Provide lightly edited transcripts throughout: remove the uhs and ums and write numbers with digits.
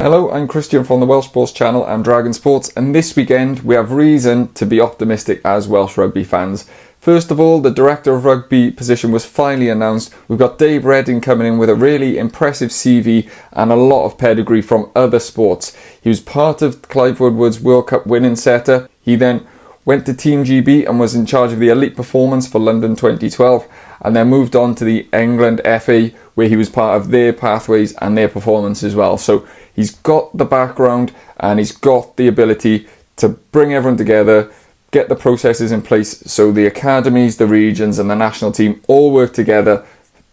Hello, I'm Christian from the Welsh Sports channel and DragonSports, and this weekend we have reason to be optimistic as Welsh rugby fans. First of all, the Director of Rugby position was finally announced. We've got Dave Redding coming in with a really impressive CV and a lot of pedigree from other sports. He was part of Clive Woodward's World Cup winning setter. He then went to Team GB and was in charge of the elite performance for London 2012, and then moved on to the England FA, where he was part of their pathways and their performance as well. So he's got the background and he's got the ability to bring everyone together, get the processes in place so the academies, the regions and the national team all work together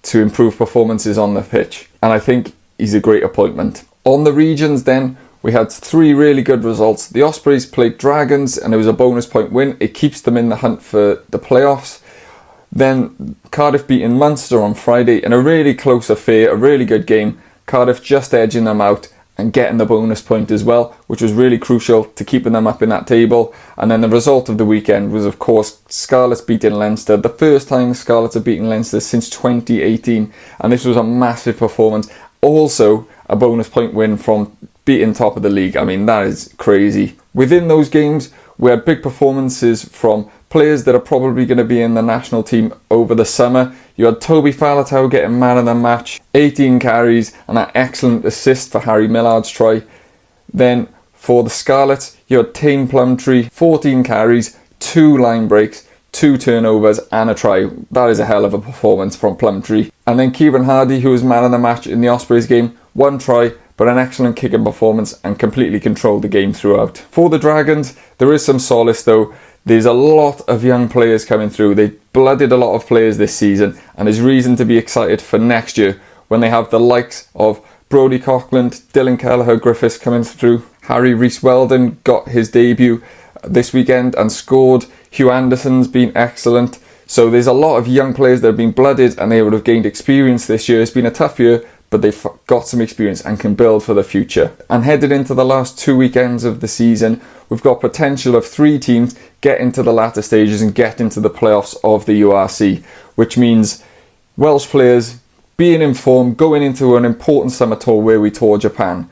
to improve performances on the pitch. And I think he's a great appointment. On the regions then, we had three really good results. The Ospreys played Dragons and it was a bonus point win. It keeps them in the hunt for the playoffs. Then Cardiff beating Munster on Friday in a really close affair, a really good game. Cardiff just edging them out and getting the bonus point as well, which was really crucial to keeping them up in that table. And then the result of the weekend was, of course, Scarlets beating Leinster. The first time Scarlets have beaten Leinster since 2018, and this was a massive performance. Also, a bonus point win from beating top of the league. I mean, that is crazy. Within those games, we had big performances from players that are probably going to be in the national team over the summer. You had Toby Faletau getting man of the match, 18 carries and that excellent assist for Harry Millard's try. Then for the Scarlets, you had Tane Plumtree, 14 carries, 2 line breaks, 2 turnovers and a try. That is a hell of a performance from Plumtree. And then Kieran Hardy, who was man of the match in the Ospreys game, 1 try, but an excellent kicking performance and completely controlled the game throughout. For the Dragons, there is some solace though. There's a lot of young players coming through. They've blooded a lot of players this season, and there's reason to be excited for next year when they have the likes of Brodie Coughlin, Dylan Kelleher-Griffiths coming through. Harry Rees-Weldon got his debut this weekend and scored. Hugh Anderson's been excellent. So there's a lot of young players that have been blooded and they would have gained experience this year. It's been a tough year, but they've got some experience and can build for the future. And headed into the last 2 weekends of the season, we've got potential of 3 teams get into the latter stages and get into the playoffs of the URC, which means Welsh players being informed going into an important summer tour where we tour Japan.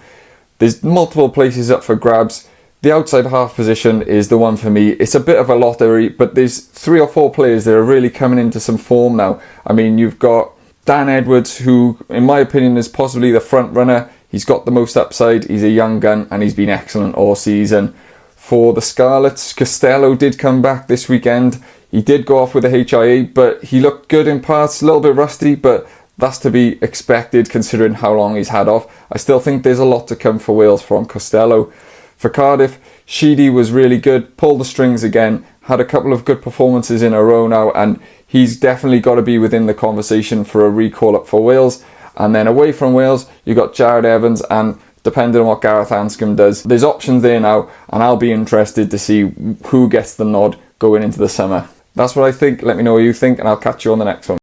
There's multiple places up for grabs. The outside half position is the one for me. It's a bit of a lottery, but there's 3 or 4 players that are really coming into some form now. I mean, you've got Dan Edwards, who in my opinion is possibly the front runner. He's got the most upside, he's a young gun and he's been excellent all season. For the Scarlets, Costello did come back this weekend. He did go off with a HIA, but he looked good in parts, a little bit rusty, but that's to be expected considering how long he's had off. I still think there's a lot to come for Wales from Costello. For Cardiff, Sheedy was really good, pulled the strings again, had a couple of good performances in a row now, and he's definitely got to be within the conversation for a recall up for Wales. And then away from Wales, you got Jared Evans, and depending on what Gareth Anscombe does, there's options there now, and I'll be interested to see who gets the nod going into the summer. That's what I think. Let me know what you think, and I'll catch you on the next one.